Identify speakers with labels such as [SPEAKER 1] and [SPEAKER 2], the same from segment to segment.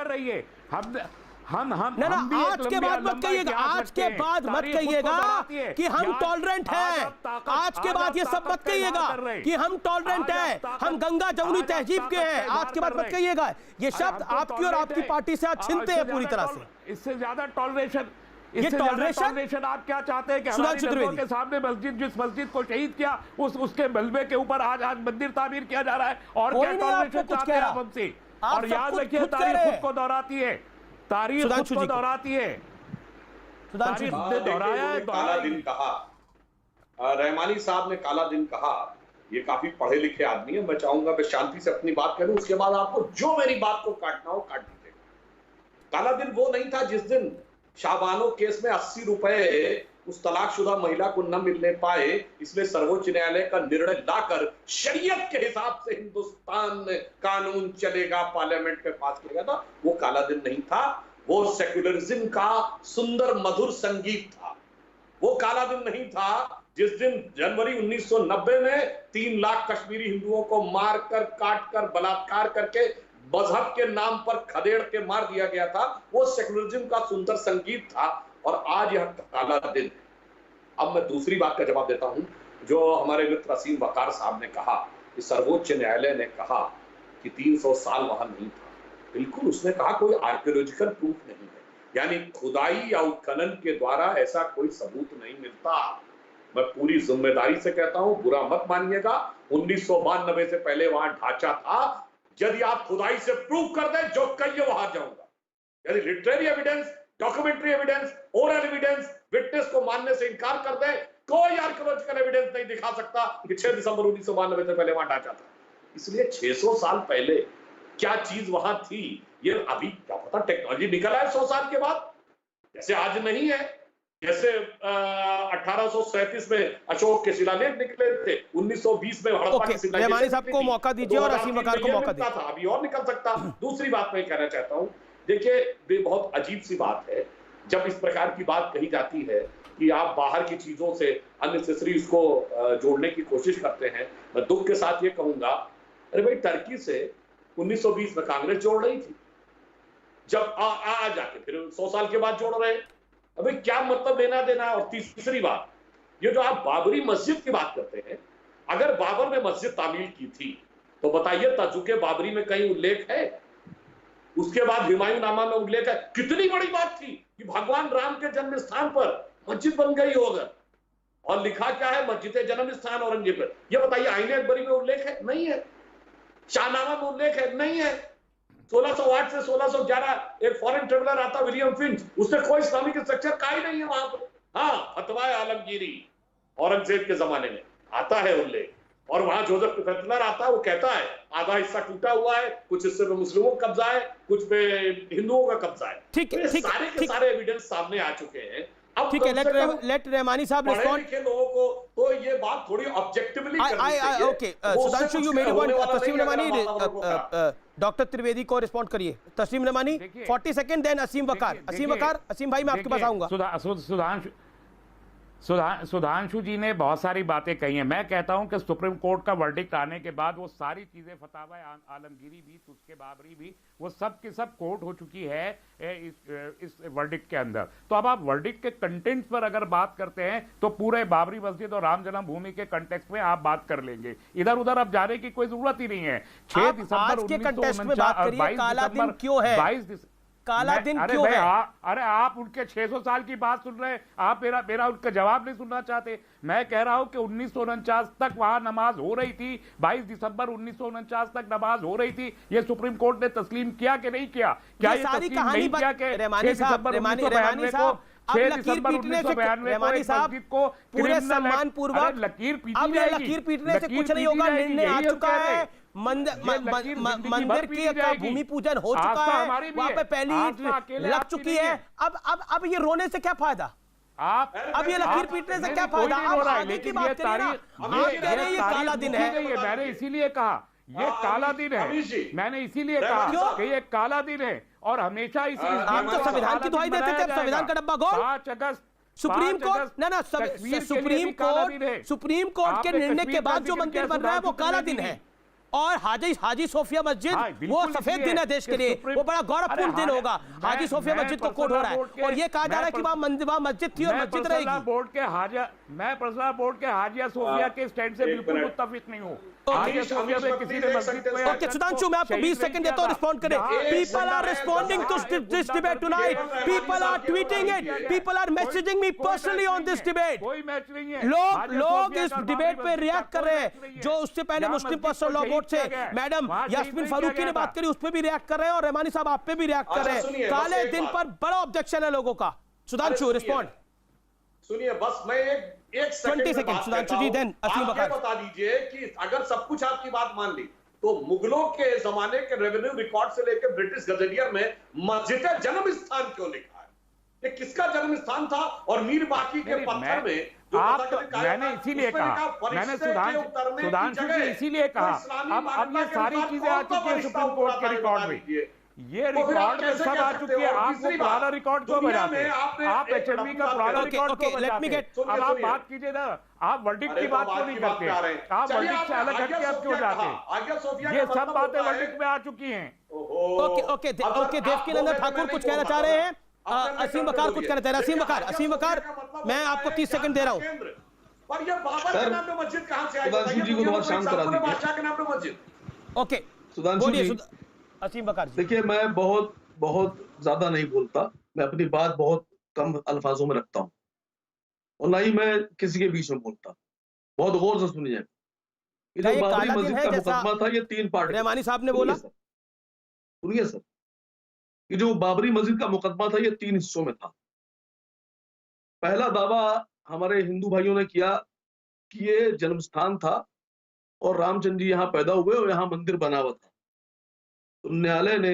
[SPEAKER 1] कर रही है। हम
[SPEAKER 2] आज के बाद मत कहिएगा, आज के बाद मत कहिएगा कि हम टॉलरेंट हैं। आज के बाद ये सब मत कहिएगा कि हम टॉलरेंट हैं, हम गंगा जमुनी तहजीब के हैं। आज के बाद मत कहिएगा, ये शब्द आपकी और आपकी पार्टी से आज छीनते हैं पूरी तरह से।
[SPEAKER 1] इससे ज्यादा टॉलरेशन,
[SPEAKER 2] ये टॉलरेशन
[SPEAKER 1] आप क्या चाहते हैं कि हमारी नजरों के सामने मस्जिद, जिस मस्जिद को शहीद किया उसके मलबे के ऊपर आज मंदिर तामीर किया जा रहा है? और क्या टॉलरेशन चाहते हैं आप हमसे? और याद रखिए, तारीख खुद को दोहराती है, तारीख खुद को दोहराती है। तारीख ने दोहराया है।
[SPEAKER 3] काला दिन कहा, रहमानी साहब ने काला दिन कहा। ये काफी पढ़े लिखे आदमी है। मैं चाहूंगा मैं शांति से अपनी बात करूं, उसके बाद आपको जो मेरी बात को काटना हो काट दीजिएगा। काला दिन वो नहीं था जिस दिन शाबानो केस में 80 रुपए उस तलाकशुदा महिला को न मिलने पाए, इसलिए सर्वोच्च न्यायालय का निर्णय लाकर शरीयत के हिसाब से हिंदुस्तान में कानून चलेगा, पार्लियामेंट में पास किया गया था। वो काला दिन नहीं था, वो सेक्युलरिज्म का सुंदर मधुर संगीत था। वो काला दिन नहीं था जिस दिन जनवरी 1990 में 3 लाख कश्मीरी हिंदुओं को मारकर, काटकर, बलात्कार करके मजहब के नाम पर खदेड़ के मार दिया गया था। वो सेक्युलरिज्म का सुंदर संगीत था और आज यह काला दिन है। अब मैं दूसरी बात का जवाब देता हूं, जो हमारे मित्र असीम वकार साहब ने कहा कि सर्वोच्च न्यायालय ने कहा कि 300 साल वहां नहीं था। बिल्कुल, उसने कहा कोई आर्कियोलॉजिकल प्रूफ नहीं है, यानी खुदाई या उत्खनन के द्वारा ऐसा कोई सबूत नहीं मिलता। मैं पूरी जिम्मेदारी से कहता हूं, बुरा मत मानिएगा, 1992 से पहले वहां ढांचा था। यदि आप खुदाई से प्रूव कर दें जो कहिए वहां जाऊंगा। यदि literary evidence, documentary evidence, oral evidence, witness को मानने से इनकार कर दे, कोई आर्कियोलॉजिकल एविडेंस नहीं दिखा सकता कि 6 दिसंबर 1992 से पहले वहां ढांचा था। इसलिए 600 साल पहले क्या चीज वहां थी, ये अभी क्या पता टेक्नोलॉजी निकल आए 100 साल के बाद। जैसे आज नहीं है, जैसे 1837 में अशोक के शिलालेख निकले थे, 1920 में हड़प्पा की शिलालेख।
[SPEAKER 2] रहमानी साहब को मौका दीजिए और असीम वकार को मौका दीजिए।
[SPEAKER 3] अभी और निकल सकता। दूसरी बात मैं कहना चाहता हूं, देखिए ये बहुत अजीब सी बात है जब इस प्रकार की बात कही जाती है कि आप बाहर की चीजों से अननेसेसरी उसको जोड़ने की कोशिश करते हैं। मैं दुख के साथ ये कहूंगा, अरे भाई टर्की से 1920 में कांग्रेस जोड़ रही थी, जब आ जाके फिर 100 साल के बाद जोड़ रहे हैं। अबे क्या मतलब लेना देना। और तीसरी बात, ये जो आप बाबरी मस्जिद की बात करते हैं, अगर बाबर ने मस्जिद तामीर की थी तो बताइए ताजुके बाबरी में कहीं उल्लेख है? उसके बाद हुमायूं नामा में उल्लेख है। कितनी बड़ी बात थी कि भगवान राम के जन्म स्थान पर मस्जिद बन गई होगा, और लिखा क्या है, मस्जिद जन्म स्थान औरंगजेब पर। यह बताइए आईने अकबरी में उल्लेख है? नहीं है। शाहनामा में उल्लेख है? नहीं है। 1608 से 1611 एक फॉरेन ट्रेवलर आता विलियम फिंच, उसने कोई इस्लामिक स्ट्रक्चर का ही नहीं है वहां पर। हाँ, फतवा आलमगीरी औरंगजेब के जमाने में आता है उल्लेख, और वहां जोसेफ फेटलर आता है, वो कहता है आधा हिस्सा टूटा हुआ है, कुछ हिस्से में मुस्लिमों का कब्जा है, कुछ पे हिंदुओं का कब्जा है।
[SPEAKER 2] ठीक है,
[SPEAKER 3] सारे के सारे एविडेंस सामने आ चुके हैं। अब
[SPEAKER 2] ठीक है, लेट रहमानी साहब रिस्पॉन्ड।
[SPEAKER 3] के लोगों को तो ये बात थोड़ी ऑब्जेक्टिवली करनी चाहिए।
[SPEAKER 2] Okay, Sudhanshu you made one. तस्लीम रहमानी, डॉक्टर त्रिवेदी को रिस्पॉन्ड करिए। तस्लीम रहमानी 40 सेकंड, देन असीम वकार। असीम भाई मैं आपके पास आऊंगा।
[SPEAKER 1] सुधांशु जी ने बहुत सारी बातें कही हैं। मैं कहता हूं कि सुप्रीम कोर्ट का वर्डिक्ट आने के बाद वो सारी चीजें, फतावा आलमगीरी भी, तुस्के बाबरी भी, वो सब की सब कोर्ट हो चुकी है इस वर्डिक्ट के अंदर। तो अब आप वर्डिक्ट के कंटेंट पर अगर बात करते हैं तो पूरे बाबरी मस्जिद और राम जन्मभूमि के कंटेक्स्ट में आप बात कर लेंगे। इधर उधर अब जाने की कोई जरूरत ही नहीं है। 6 दिसंबर 22
[SPEAKER 2] काला दिन क्यों है?
[SPEAKER 1] अरे आप उनके 600 साल की बात सुन रहे हैं, आप मेरा उनका जवाब नहीं सुनना चाहते। मैं कह रहा हूं कि 1949 तक वहां नमाज हो रही थी, 22 दिसंबर 1949 तक नमाज हो रही थी। ये सुप्रीम कोर्ट ने तस्लीम किया कि नहीं किया? क्या ये तस्लीम नहीं किया कि 6 दिसंबर 1992 को
[SPEAKER 2] पूरे सम्मान पूर्वक
[SPEAKER 1] लकीर
[SPEAKER 2] पीटने से कुछ नहीं होगा। निर्णय आ चुका है, मंदिर की भूमि पूजन हो चुका है, वहां पे पहली ईंट लग चुकी है। अब ये रोने से क्या फायदा? अब ये लकीर पीटने से क्या फायदा? आप आगे की बात करिए ना। आप कह रहे हैं ये काला दिन है।
[SPEAKER 1] मैंने इसीलिए कहा ये काला दिन है, मैंने इसीलिए कहा कि ये काला दिन है। और हमेशा
[SPEAKER 2] आप तो संविधान की दुहाई देते थे, संविधान का डब्बा गोल।
[SPEAKER 1] 5 अगस्त
[SPEAKER 2] सुप्रीम कोर्ट सुप्रीम कोर्ट के निर्णय के बाद जो मंदिर बन रहा है वो काला दिन है। और हाजी सोफिया मस्जिद वो सफेद दिन है देश के लिए, वो बड़ा गौरवपूर्ण दिन होगा। हाजी सोफिया मस्जिद को कोट हो रहा है और ये कहा जा रहा है कि वहां मस्जिद थी और मस्जिद रहेगी।
[SPEAKER 1] बोर्ड के हाजिया सोफिया के स्टैंड से बिल्कुल मुत्तफिक नहीं हूं। हाजिया सोफिया में किसी ने मस्जिद को,
[SPEAKER 2] ओके सुधांशु, मैं आपको 20 सेकंड देता हूं, रिस्पॉन्ड करें। People are responding to this debate tonight, people are tweeting it, people are messaging me personally on this debate.
[SPEAKER 1] कोई मैच नहीं है,
[SPEAKER 2] लोग इस डिबेट पे रिएक्ट कर रहे हैं। जो उससे पहले मुस्लिम पर्सनल लॉ बोर्ड से मैडम यास्मीन फारूकी ने बात करी, उस पर भी रिएक्ट कर रहे हैं और रहमानी साहब आप पे भी रिएक्ट कर रहे हैं। काले दिन पर बड़ा ऑब्जेक्शन है लोगों का। सुधांशु रिस्पॉन्ड।
[SPEAKER 3] सुनिए, बस मैं एक सेकंड
[SPEAKER 2] सुधांशु जी, देन असीम बकार
[SPEAKER 3] बता दीजिए कि अगर सब कुछ आपकी बात मान ली तो मुगलों के जमाने के रेवेन्यू रिकॉर्ड से लेकर ब्रिटिश गजेटियर में मस्जिद जन्म स्थान क्यों लिखा है? ये किसका जन्म स्थान था? और मीर बाकी के पत्थर में
[SPEAKER 1] मैंने इसीलिए कहा, मैंने सुधांशु जी इसीलिए कहा, अब ये सारी चीजें आ चुकी है सुप्रीम कोर्ट के रिकॉर्ड में, ये रिकॉर्ड में सब आ चुकी है। आप वो पुराना रिकॉर्ड क्यों बजाते हैं? आप एचएमवी का पुराना रिकॉर्ड क्यों बजाते हैं? अब आप बात कीजिए ना, आप वर्डिक्ट की बात क्यों नहीं करते? आप वर्डिक्ट से अलग हटके आप क्यों जाते? ये सब बातें वर्डिक्ट में आ चुकी हैं।
[SPEAKER 2] ओके देवकीनंदन ठाकुर कुछ कहना चाह रहे हैं, असीम बकार कुछ कहना चाह रहे हैं। असीम बकार मैं आपको 30 सेकंड दे रहा हूं।
[SPEAKER 3] पर ये बाबर के नाम पे मस्जिद कहां से आई?
[SPEAKER 4] सुधांशु जी को थोड़ा शांत करा दीजिए।
[SPEAKER 3] बादशाह के नाम पे मस्जिद।
[SPEAKER 2] ओके
[SPEAKER 4] सुधांशु जी,
[SPEAKER 2] असीम बकार जी,
[SPEAKER 4] देखिए मैं बहुत ज्यादा नहीं बोलता, मैं अपनी बात बहुत कम अल्फाजों में रखता हूँ और ना ही मैं किसी के बीच में बोलता। बहुत गौर से सुनिए, ये जो बाबरी मस्जिद का मुकदमा था ये 3 पार्ट।
[SPEAKER 2] रहमानी साहब ने बोला,
[SPEAKER 4] सुनिए सर, ये जो बाबरी मस्जिद का मुकदमा था ये 3 हिस्सों में था। पहला दावा हमारे हिंदू भाइयों ने किया कि ये जन्म स्थान था और रामचंद्र जी यहाँ पैदा हुए और यहाँ मंदिर बना हुआ था। तो न्यायालय ने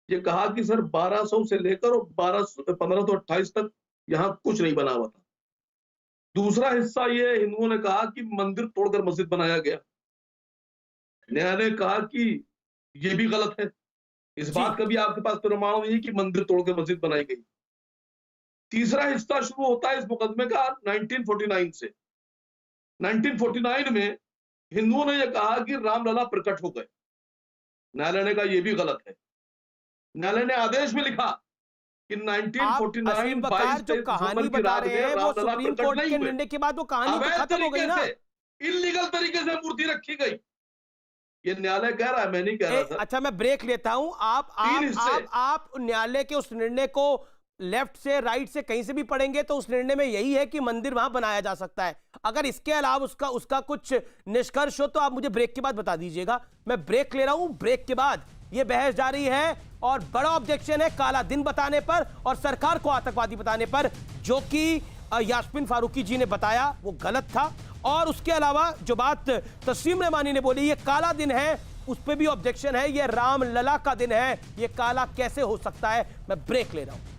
[SPEAKER 4] ये कहा कि सर 1200 से लेकर और 1528 तक यहाँ कुछ नहीं बना हुआ था। दूसरा हिस्सा ये हिंदुओं ने कहा कि मंदिर तोड़कर मस्जिद बनाया गया। न्यायालय ने कहा कि ये भी गलत है, इस बात का भी आपके पास प्रमाण नहीं कि मंदिर तोड़कर मस्जिद बनाई गई। तीसरा हिस्सा शुरू होता है इस मुकदमे का 1949 से। 1949 में हिंदुओं ने यह कहा कि रामलला प्रकट हो गए। न्यायालय ने कहा यह भी गलत है। न्यायालय ने आदेश में लिखा कि 1949
[SPEAKER 2] जो कहानी बता रहे हैं वो सुप्रीम कोर्ट के निर्णय के बाद वो कहानी तो खत्म हो गई ना।
[SPEAKER 4] इल्लीगल तरीके से मूर्ति रखी गई, ये न्यायालय कह रहा है, मैं नहीं कह रहा था।
[SPEAKER 2] अच्छा मैं ब्रेक लेता हूं। आप न्यायालय के उस निर्णय को लेफ्ट से राइट से कहीं से भी पढ़ेंगे तो उस निर्णय में यही है कि मंदिर वहां बनाया जा सकता है। अगर इसके अलावा उसका कुछ निष्कर्ष हो तो आप मुझे ब्रेक के बाद बता दीजिएगा। मैं ब्रेक ले रहा हूं, ब्रेक के बाद यह बहस जारी है और बड़ा ऑब्जेक्शन है काला दिन बताने पर और सरकार को आतंकवादी बताने पर, जो कि यास्मीन फारूकी जी ने बताया वो गलत था। और उसके अलावा जो बात तस्लीम रहमानी ने बोली ये काला दिन है, उस पर भी ऑब्जेक्शन है। ये रामलला का दिन है, ये काला कैसे हो सकता है। मैं ब्रेक ले रहा हूं।